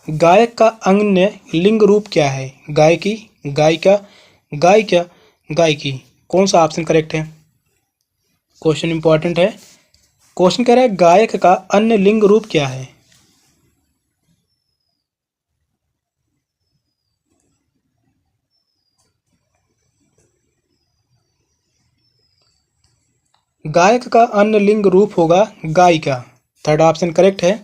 गायक का अन्य लिंग रूप क्या है? गायकी, गायिका, गायिका, गायकी। कौन सा ऑप्शन करेक्ट है? क्वेश्चन इंपॉर्टेंट है। क्वेश्चन कह रहा है गायक का अन्य लिंग रूप क्या है? गायक का अन्य लिंग रूप होगा गायिका। थर्ड ऑप्शन करेक्ट है,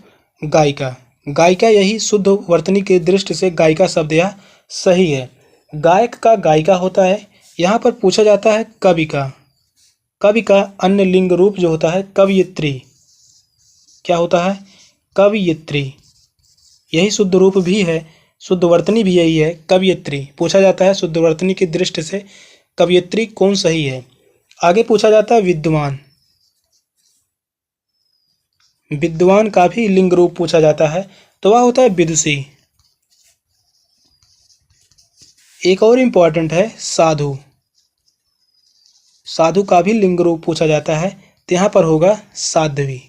गायिका। गायिका यही शुद्ध वर्तनी की दृष्टि से गायिका शब्द यह सही है। गायक का गायिका होता है। यहाँ पर पूछा जाता है कवि का। कवि का अन्य लिंग रूप जो होता है कवयित्री। क्या होता है? कवयित्री। यही शुद्ध रूप भी है, शुद्ध वर्तनी भी यही है, कवयित्री। पूछा जाता है शुद्ध वर्तनी की दृष्टि से कवयित्री कौन सही है। आगे पूछा जाता है विद्वान। विद्वान का भी लिंग रूप पूछा जाता है, तो वह होता है विदुषी। एक और इम्पॉर्टेंट है साधु। साधु का भी लिंग रूप पूछा जाता है, तो यहाँ पर होगा साध्वी।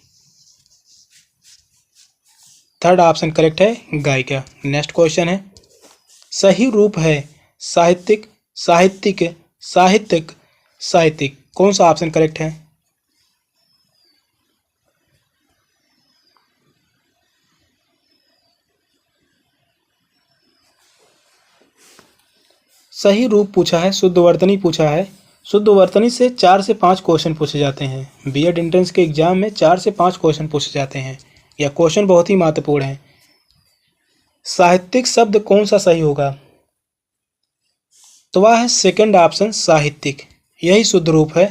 थर्ड ऑप्शन करेक्ट है, गायिका। नेक्स्ट क्वेश्चन है, सही रूप है साहित्यिक, साहित्यिक, साहित्यिक, साहित्यिक। कौन सा ऑप्शन करेक्ट है? सही रूप पूछा है, शुद्ध वर्तनी पूछा है। शुद्ध वर्तनी से 4 से 5 क्वेश्चन पूछे जाते हैं। बीएड एंट्रेंस के एग्जाम में 4 से 5 क्वेश्चन पूछे जाते हैं। यह क्वेश्चन बहुत ही महत्वपूर्ण है। साहित्यिक शब्द कौन सा सही होगा? तो वह है सेकंड ऑप्शन साहित्यिक। यही शुद्ध रूप है।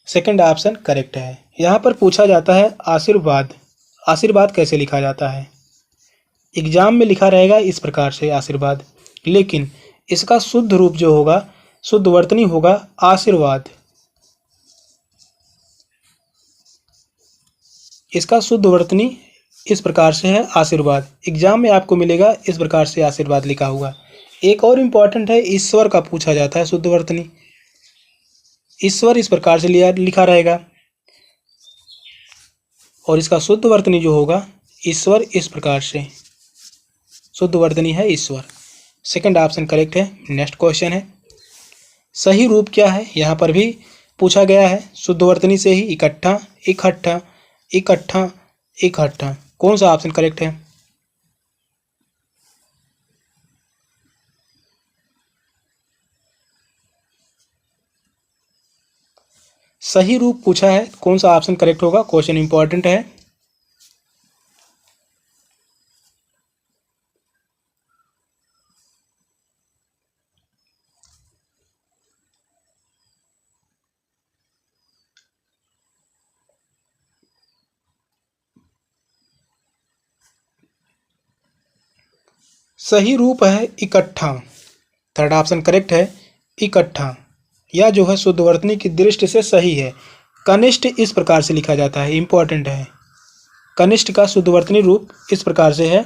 सेकंड ऑप्शन करेक्ट है। यहाँ पर पूछा जाता है आशीर्वाद। आशीर्वाद कैसे लिखा जाता है? एग्जाम में लिखा रहेगा इस प्रकार से आशीर्वाद, लेकिन इसका शुद्ध रूप जो होगा, शुद्ध वर्तनी होगा आशीर्वाद। इसका शुद्ध वर्तनी इस प्रकार से है आशीर्वाद। एग्जाम में आपको मिलेगा इस प्रकार से आशीर्वाद लिखा हुआ। एक और इम्पॉर्टेंट है ईश्वर का पूछा जाता है शुद्ध वर्तनी। ईश्वर इस प्रकार से लिखा रहेगा, और इसका शुद्ध वर्तनी जो होगा ईश्वर इस प्रकार से। शुद्ध वर्तनी है ईश्वर। सेकंड ऑप्शन करेक्ट है। नेक्स्ट क्वेश्चन है, सही रूप क्या है? यहाँ पर भी पूछा गया है शुद्ध वर्तनी से ही, इकट्ठा, इकट्ठा, इकट्ठा, इकट्ठा। कौन सा ऑप्शन करेक्ट है? सही रूप पूछा है, कौन सा ऑप्शन करेक्ट होगा? क्वेश्चन इंपॉर्टेंट है। सही रूप है इकट्ठा। थर्ड ऑप्शन करेक्ट है, इकट्ठा। यह जो है शुद्ध वर्तनी की दृष्टि से सही है। कनिष्ठ इस प्रकार से लिखा जाता है, इंपॉर्टेंट है। कनिष्ठ का शुद्ध वर्तनी रूप इस प्रकार से है।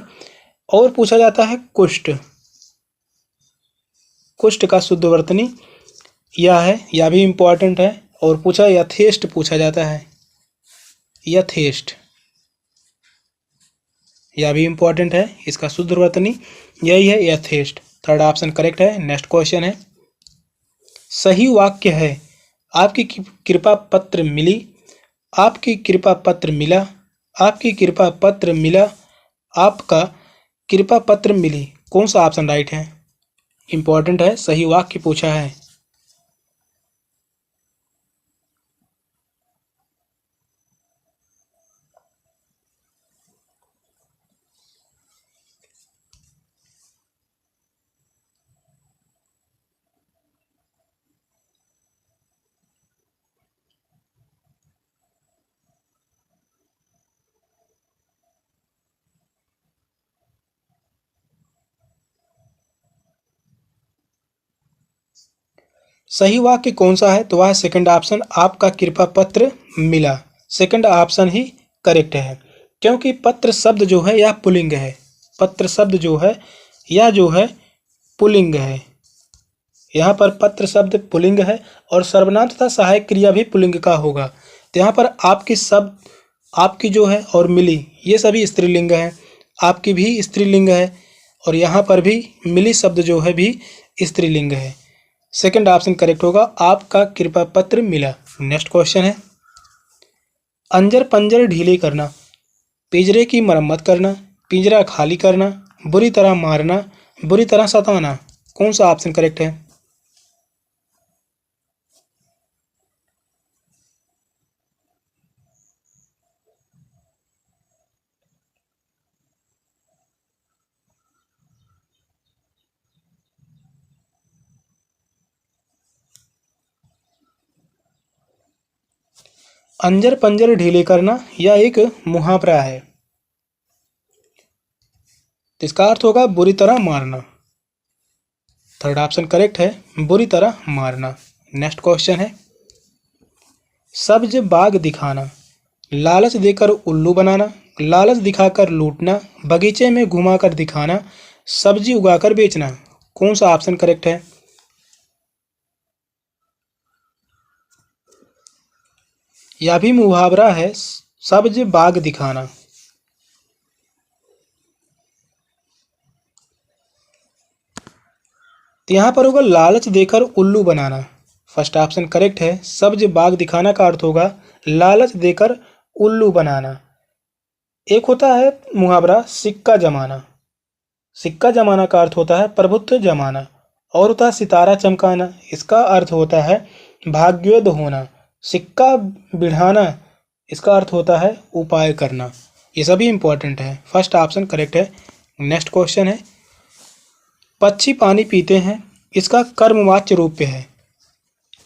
और पूछा जाता है कुष्ठ। कुष्ठ का शुद्ध वर्तनी यह है, यह भी इंपॉर्टेंट है। और पूछा यथेष्ट पूछा जाता है, यथेष्ट, यह भी इंपॉर्टेंट है। इसका शुद्ध वर्तनी यही है, यथेष्ट। थर्ड ऑप्शन करेक्ट है। नेक्स्ट क्वेश्चन है, सही वाक्य है आपकी कृपा पत्र मिली, आपकी कृपा पत्र मिला, आपकी कृपा पत्र मिला, आपका कृपा पत्र मिली। कौन सा ऑप्शन राइट है? इंपॉर्टेंट है, सही वाक्य पूछा है। सही वाक्य कौन सा है? तो वह सेकंड ऑप्शन, आपका कृपा पत्र मिला। सेकंड ऑप्शन ही करेक्ट है, क्योंकि पत्र शब्द जो है यह पुल्लिंग है। पत्र शब्द जो है यह जो है पुल्लिंग है। यहाँ पर पत्र शब्द पुल्लिंग है, और सर्वनाम तथा सहायक क्रिया भी पुल्लिंग का होगा। तो यहाँ पर आपकी शब्द, आपकी जो है और मिली, ये सभी स्त्रीलिंग हैं। आपकी भी स्त्रीलिंग है और यहाँ पर भी मिली शब्द जो है भी स्त्रीलिंग है। सेकंड ऑप्शन करेक्ट होगा, आपका कृपा पत्र मिला। नेक्स्ट क्वेश्चन है, अंजर पंजर ढीले करना, पिंजरे की मरम्मत करना, पिंजरा खाली करना, बुरी तरह मारना, बुरी तरह सताना। कौन सा ऑप्शन करेक्ट है? अंजर पंजर ढीले करना यह एक मुहावरा है, तो इसका अर्थ होगा बुरी तरह मारना। थर्ड ऑप्शन करेक्ट है, बुरी तरह मारना। नेक्स्ट क्वेश्चन है, सब्ज बाग दिखाना, लालच देकर उल्लू बनाना, लालच दिखाकर लूटना, बगीचे में घुमाकर दिखाना, सब्जी उगाकर बेचना। कौन सा ऑप्शन करेक्ट है? यह भी मुहावरा है, सब्ज बाग दिखाना। तो यहाँ पर होगा लालच देकर उल्लू बनाना। फर्स्ट ऑप्शन करेक्ट है, सब्ज बाग दिखाना का अर्थ होगा लालच देकर उल्लू बनाना। एक होता है मुहावरा सिक्का जमाना, सिक्का जमाना का अर्थ होता है प्रभुत्व जमाना। और होता है सितारा चमकाना, इसका अर्थ होता है भाग्योदय होना। सिक्का बिढ़ाना, इसका अर्थ होता है उपाय करना। ये सभी इंपॉर्टेंट है, फर्स्ट ऑप्शन करेक्ट है। नेक्स्ट क्वेश्चन है, पक्षी पानी पीते हैं, इसका कर्मवाच्य रूप है।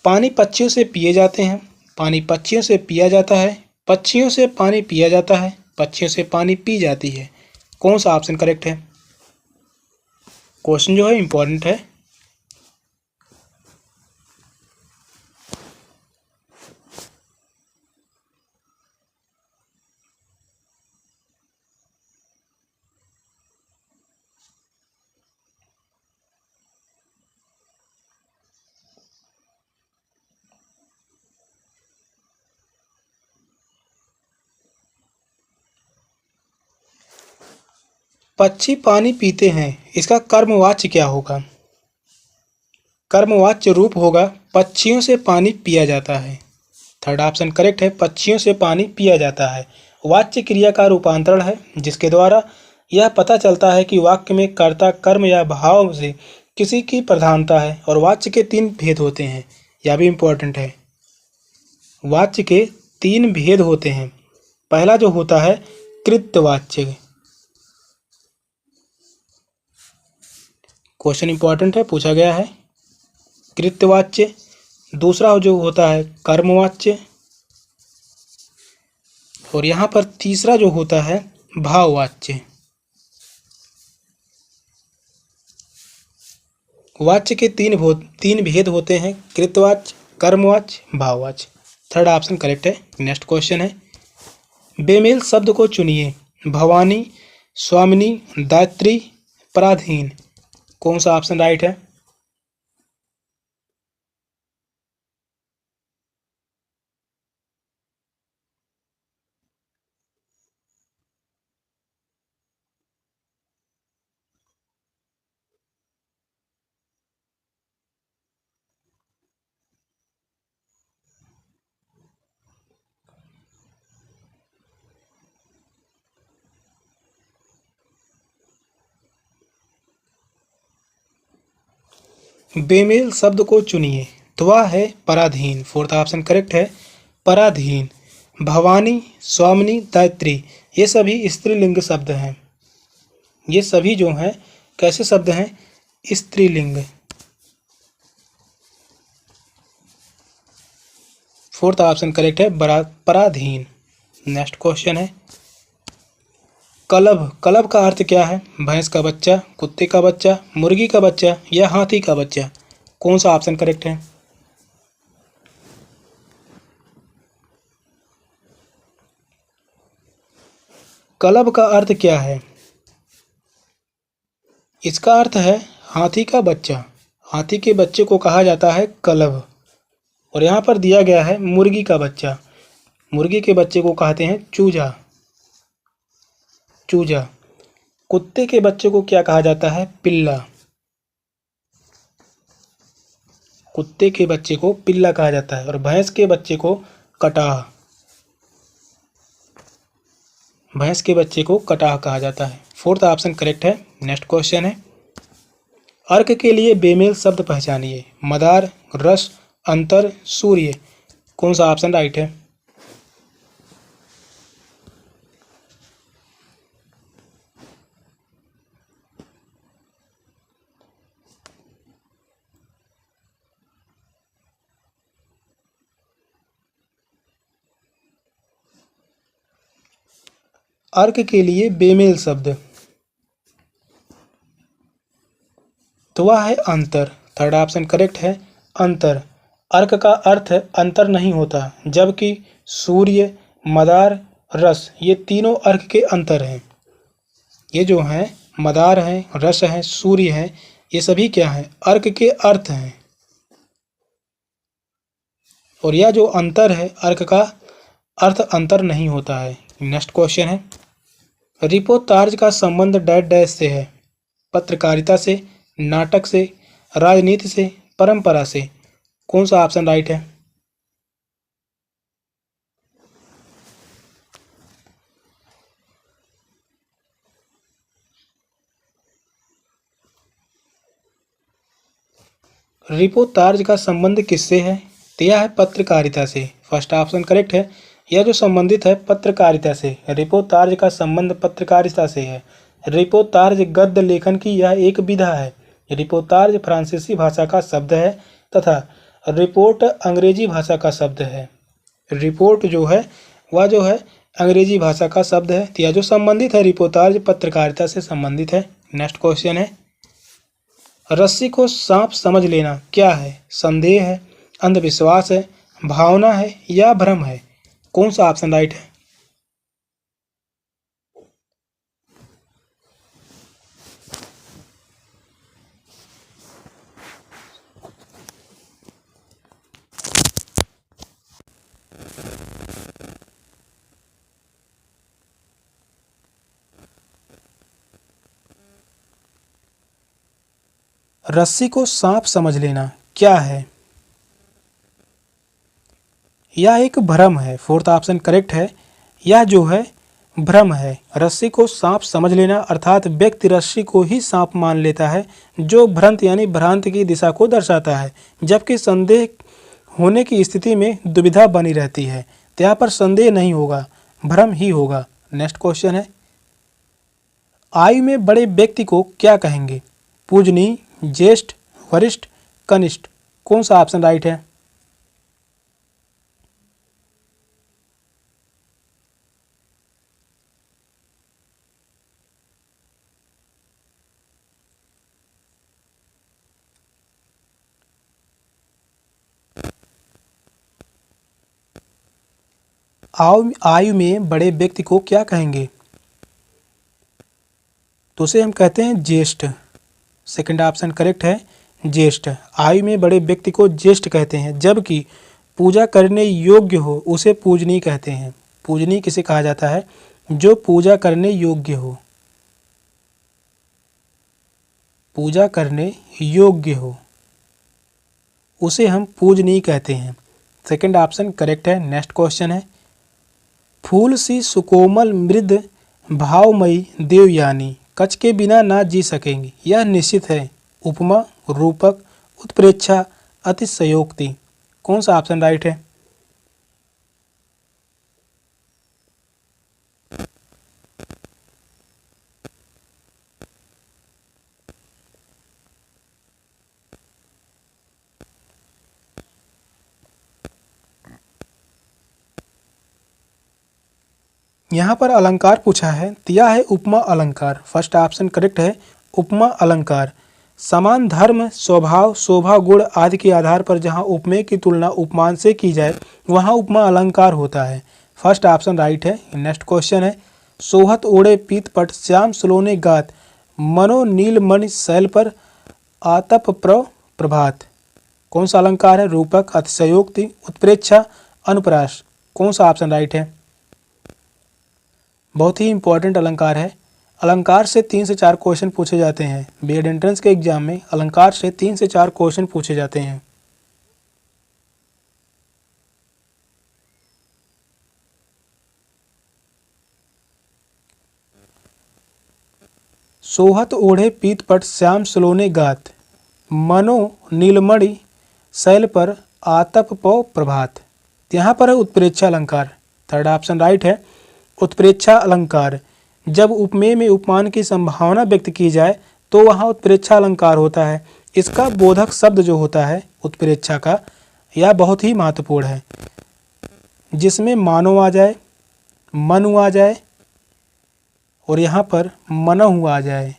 पानी पक्षियों से पिए जाते हैं, पानी पक्षियों से पिया जाता है, पक्षियों से पानी पिया जाता है, पक्षियों से पानी पी जाती है। कौन सा ऑप्शन करेक्ट है? क्वेश्चन जो है इंपॉर्टेंट है। पक्षी पानी पीते हैं, इसका कर्मवाच्य क्या होगा? कर्मवाच्य रूप होगा पक्षियों से पानी पिया जाता है। थर्ड ऑप्शन करेक्ट है, पक्षियों से पानी पिया जाता है। वाच्य क्रिया का रूपांतरण है, जिसके द्वारा यह पता चलता है कि वाक्य में कर्ता कर्म या भाव से किसी की प्रधानता है। और वाच्य के 3 भेद होते हैं, यह भी इंपॉर्टेंट है। वाच्य के 3 भेद होते हैं। पहला जो होता है कृत्यवाच्य, क्वेश्चन इंपॉर्टेंट है, पूछा गया है। कृत्यवाच्य। दूसरा जो होता है कर्मवाच्य, और यहाँ पर तीसरा जो होता है भाववाच्य। वाच्य के 3 भेद होते हैं, कृतवाच्य, कर्मवाच्य, भाववाच्य। थर्ड ऑप्शन करेक्ट है। नेक्स्ट क्वेश्चन है, बेमेल शब्द को चुनिए। भवानी, स्वामिनी, दात्री, पराधीन। कौन सा ऑप्शन राइट है? बेमेल शब्द को चुनिए, तो वह है पराधीन। फोर्थ ऑप्शन करेक्ट है, पराधीन। भवानी, स्वामिनी, दात्री, ये सभी स्त्रीलिंग शब्द हैं। ये सभी जो हैं कैसे शब्द हैं? स्त्रीलिंग। फोर्थ ऑप्शन करेक्ट है, पराधीन। नेक्स्ट क्वेश्चन है, कलब। कलब का अर्थ क्या है? भैंस का बच्चा, कुत्ते का बच्चा, मुर्गी का बच्चा या हाथी का बच्चा। कौन सा ऑप्शन करेक्ट है? कलब का अर्थ क्या है? इसका अर्थ है हाथी का बच्चा। हाथी के बच्चे को कहा जाता है कलब। और यहाँ पर दिया गया है मुर्गी का बच्चा। मुर्गी के बच्चे को कहते हैं चूजा। चूजा। कुत्ते के बच्चे को क्या कहा जाता है? पिल्ला। कुत्ते के बच्चे को पिल्ला कहा जाता है। और भैंस के बच्चे को कटाह। भैंस के बच्चे को कटाह कहा जाता है। फोर्थ ऑप्शन करेक्ट है। नेक्स्ट क्वेश्चन है, अर्क के लिए बेमेल शब्द पहचानिए। मदार, रस, अंतर, सूर्य। कौन सा ऑप्शन राइट है? अर्क के लिए बेमेल शब्द तो वह है अंतर। थर्ड ऑप्शन करेक्ट है, अंतर। अर्क का अर्थ अंतर नहीं होता, जबकि सूर्य, मदार, रस ये तीनों अर्क के अंतर हैं। ये जो हैं मदार हैं, रस हैं, सूर्य हैं, ये सभी क्या हैं? अर्क के अर्थ हैं। और यह जो अंतर है अर्क का अर्थ अंतर नहीं होता है। नेक्स्ट क्वेश्चन है, रिपोर्ताज का संबंध डैश डैश से है। पत्रकारिता से, नाटक से, राजनीति से, परंपरा से। कौन सा ऑप्शन राइट है? रिपोर्ताज का संबंध किससे है? तो यह है पत्रकारिता से। फर्स्ट ऑप्शन करेक्ट है। यह जो संबंधित है पत्रकारिता से। रिपोर्ताज का संबंध पत्रकारिता से है। रिपोर्ताज गद्य लेखन की यह एक विधा है। रिपोर्ताज फ्रांसीसी भाषा का शब्द है तथा रिपोर्ट अंग्रेजी भाषा का शब्द है। रिपोर्ट जो है वह जो है अंग्रेजी भाषा का शब्द है। तो यह जो संबंधित है रिपोर्ताज पत्रकारिता से संबंधित है। नेक्स्ट क्वेश्चन है, रस्सी को सांप समझ लेना क्या है? संदेह है, अंधविश्वास है, भावना है या भ्रम है? कौन सा ऑप्शन राइट है? रस्सी को सांप समझ लेना क्या है? यह एक भ्रम है। फोर्थ ऑप्शन करेक्ट है। यह जो है भ्रम है। रस्सी को सांप समझ लेना अर्थात व्यक्ति रस्सी को ही सांप मान लेता है, जो भ्रंत यानी भ्रांत की दिशा को दर्शाता है, जबकि संदेह होने की स्थिति में दुविधा बनी रहती है। तो यहाँ पर संदेह नहीं होगा, भ्रम ही होगा। नेक्स्ट क्वेश्चन है, आयु में बड़े व्यक्ति को क्या कहेंगे? पूजनीय, ज्येष्ठ, वरिष्ठ, कनिष्ठ। कौन सा ऑप्शन राइट है? आयु में बड़े व्यक्ति को क्या कहेंगे? तो उसे हम कहते हैं ज्येष्ठ। सेकंड ऑप्शन करेक्ट है, ज्येष्ठ। आयु में बड़े व्यक्ति को ज्येष्ठ कहते हैं, जबकि पूजा करने योग्य हो उसे पूजनीय कहते हैं। पूजनीय किसे कहा जाता है? जो पूजा करने योग्य हो। पूजा करने योग्य हो उसे हम पूजनीय कहते हैं। सेकंड ऑप्शन करेक्ट है। नेक्स्ट क्वेश्चन है, फूल सी सुकोमल मृद भावमयी देवयानी कच के बिना ना जी सकेंगी। यह निश्चित है। उपमा, रूपक, उत्प्रेक्षा, अतिशयोक्ति। कौन सा ऑप्शन राइट है? यहाँ पर अलंकार पूछा है, तो यह है उपमा अलंकार। फर्स्ट ऑप्शन करेक्ट है। उपमा अलंकार समान धर्म, स्वभाव, शोभा, गुण आदि के आधार पर जहाँ उपमेय की तुलना उपमान से की जाए वहाँ उपमा अलंकार होता है। फर्स्ट ऑप्शन राइट है। नेक्स्ट क्वेश्चन है, सोहत ओढ़े पीतपट श्याम सुलोने गात मनो नील मणि शैल पर आतप प्रभात। कौन सा अलंकार है? रूपक, अतिशयोक्ति, उत्प्रेक्षा, अनुप्रास। कौन सा ऑप्शन राइट है? बहुत ही इंपॉर्टेंट अलंकार है। अलंकार से 3 से 4 क्वेश्चन पूछे जाते हैं। बीएड एंट्रेंस के एग्जाम में अलंकार से 3 से 4 क्वेश्चन पूछे जाते हैं। सोहत ओढ़े पीतपट श्याम सलोने गात, मनो नीलमणि शैल पर आतप पौ प्रभात। यहाँ पर है उत्प्रेक्षा अलंकार। थर्ड ऑप्शन राइट है। उत्प्रेक्षा अलंकार जब उपमेय में उपमान की संभावना व्यक्त की जाए तो वहाँ उत्प्रेक्षा अलंकार होता है। इसका बोधक शब्द जो होता है उत्प्रेक्षा का, यह बहुत ही महत्वपूर्ण है, जिसमें मानो आ जाए, मनु आ जाए और यहाँ पर मनहु आ जाए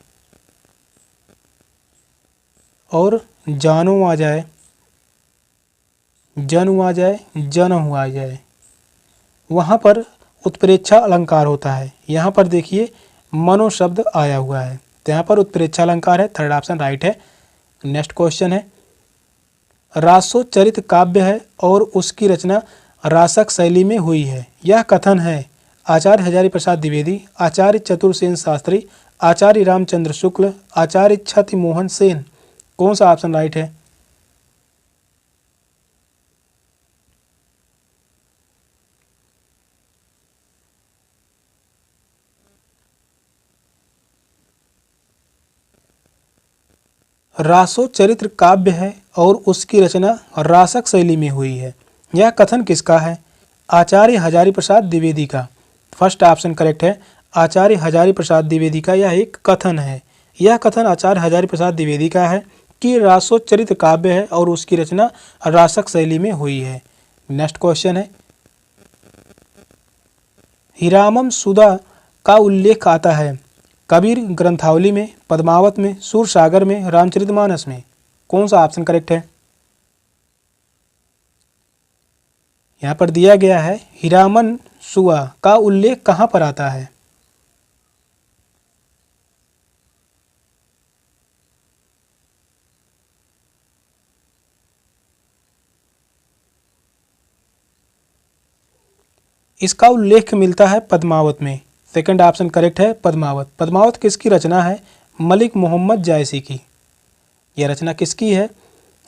और जानो आ जाए, जनु आ जाए, जनहु आ जाए, वहाँ पर उत्प्रेक्षा अलंकार होता है। यहाँ पर देखिए मनो शब्द आया हुआ है, तो यहाँ पर उत्प्रेक्षा अलंकार है। थर्ड ऑप्शन राइट है। नेक्स्ट क्वेश्चन है, रासोचरित काव्य है और उसकी रचना रासक शैली में हुई है। यह कथन है आचार्य हजारी प्रसाद द्विवेदी, आचार्य चतुर्सेन शास्त्री, आचार्य रामचंद्र शुक्ल, आचार्य छति मोहन सेन। कौन सा ऑप्शन राइट है? रासोचरित्र काव्य है और उसकी रचना रासक शैली में हुई है। यह कथन किसका है? आचार्य हजारी प्रसाद द्विवेदी का। फर्स्ट ऑप्शन करेक्ट है। आचार्य हजारी प्रसाद द्विवेदी का यह एक कथन है। यह कथन आचार्य हजारी प्रसाद द्विवेदी का है कि रासोचरित्र काव्य है और उसकी रचना रासक शैली में हुई है। नेक्स्ट क्वेश्चन है, हीरामम सुधा का उल्लेख आता है कबीर ग्रंथावली में, पद्मावत में, सूरसागर में, रामचरितमानस में। कौन सा ऑप्शन करेक्ट है? यहाँ पर दिया गया है हीरामन सुआ का उल्लेख कहाँ पर आता है? इसका उल्लेख मिलता है पद्मावत में। सेकंड ऑप्शन करेक्ट है, पद्मावत। पद्मावत किसकी रचना है? मलिक मोहम्मद जायसी की। यह रचना किसकी है?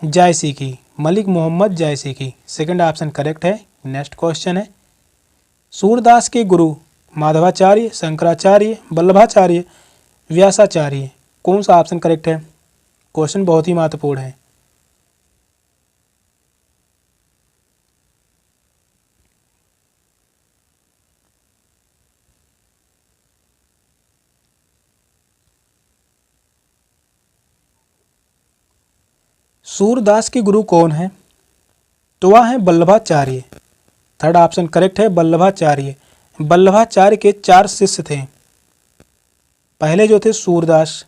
जायसी की, मलिक मोहम्मद जायसी की। सेकंड ऑप्शन करेक्ट है। नेक्स्ट क्वेश्चन है, सूरदास के गुरु माधवाचार्य, शंकराचार्य, वल्लभाचार्य, व्यासाचार्य। कौन सा ऑप्शन करेक्ट है? क्वेश्चन बहुत ही महत्वपूर्ण है। सूरदास के गुरु कौन है? तो वह है वल्लभाचार्य। थर्ड ऑप्शन करेक्ट है, वल्लभाचार्य। वल्लभाचार्य के 4 शिष्य थे। पहले जो थे सूरदास,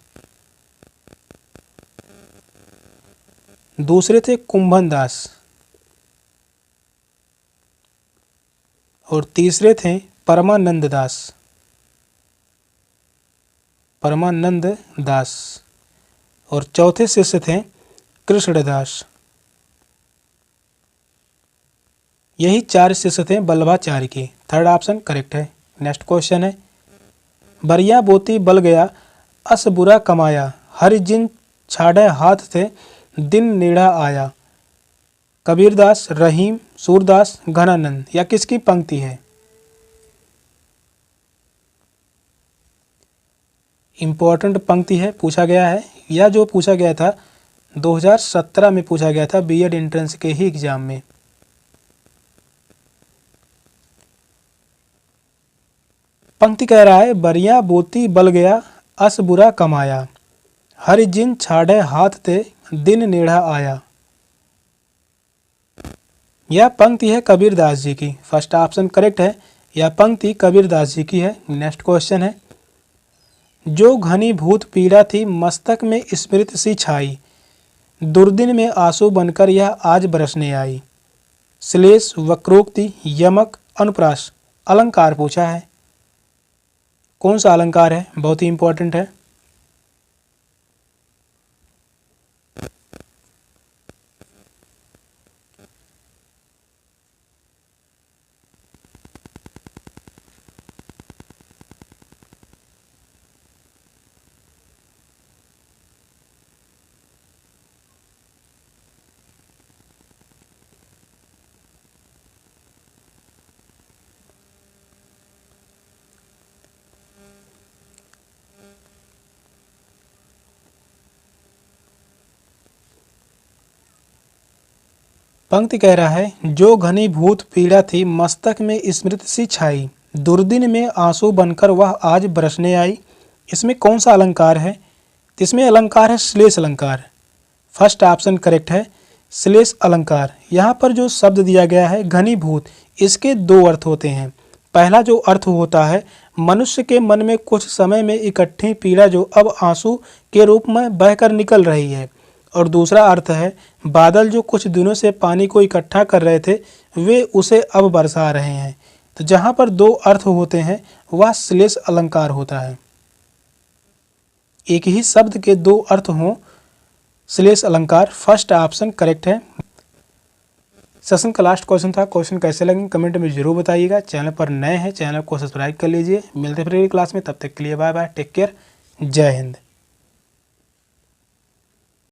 दूसरे थे कुंभन दास और तीसरे थे परमानंद दास। परमानंद दास और चौथे शिष्य थे कृष्णदास। यही 4 शिष्य थे वल्लभाचार्य के। थर्ड ऑप्शन करेक्ट है। नेक्स्ट क्वेश्चन है, बरिया बोती बल गया अस बुरा कमाया, हरि जिन छाड़े हाथ थे दिन नेड़ा आया। कबीरदास, रहीम, सूरदास, घनानंद। या किसकी पंक्ति है? इम्पोर्टेंट पंक्ति है, पूछा गया है। यह जो पूछा गया था 2017 में पूछा गया था बीएड एंट्रेंस के ही एग्जाम में। पंक्ति कह रहा है, बरिया बोती बल गया अस बुरा कमाया, हरि जिन छाड़े हाथ ते दिन नेड़ा आया। यह पंक्ति है कबीरदास जी की। फर्स्ट ऑप्शन करेक्ट है। यह पंक्ति कबीरदास जी की है। नेक्स्ट क्वेश्चन है, जो घनीभूत पीड़ा थी मस्तक में स्मृति सी छाई, दुर्दिन में आंसू बनकर यह आज बरसने आई। श्लेष, वक्रोक्ति, यमक, अनुप्रास। अलंकार पूछा है। कौन सा अलंकार है? बहुत ही इंपॉर्टेंट है। पंक्ति कह रहा है, जो घनीभूत पीड़ा थी मस्तक में स्मृति सी छाई, दुर्दिन में आंसू बनकर वह आज बरसने आई। इसमें कौन सा अलंकार है? तो इसमें अलंकार है श्लेष अलंकार। फर्स्ट ऑप्शन करेक्ट है, श्लेष अलंकार। यहाँ पर जो शब्द दिया गया है घनीभूत, इसके दो अर्थ होते हैं। पहला जो अर्थ होता है, मनुष्य के मन में कुछ समय में इकट्ठी पीड़ा जो अब आंसू के रूप में बहकर निकल रही है। और दूसरा अर्थ है, बादल जो कुछ दिनों से पानी को इकट्ठा कर रहे थे वे उसे अब बरसा रहे हैं। तो जहाँ पर दो अर्थ होते हैं वह श्लेष अलंकार होता है। एक ही शब्द के दो अर्थ हों, श्लेष अलंकार। फर्स्ट ऑप्शन करेक्ट है। सेशन का लास्ट क्वेश्चन था। क्वेश्चन कैसे लगे कमेंट में जरूर बताइएगा। चैनल पर नए हैं, चैनल को सब्सक्राइब कर लीजिए। मिलते हैं फिर अगली क्लास में, तब तक के लिए बाय बाय, टेक केयर, जय हिंद।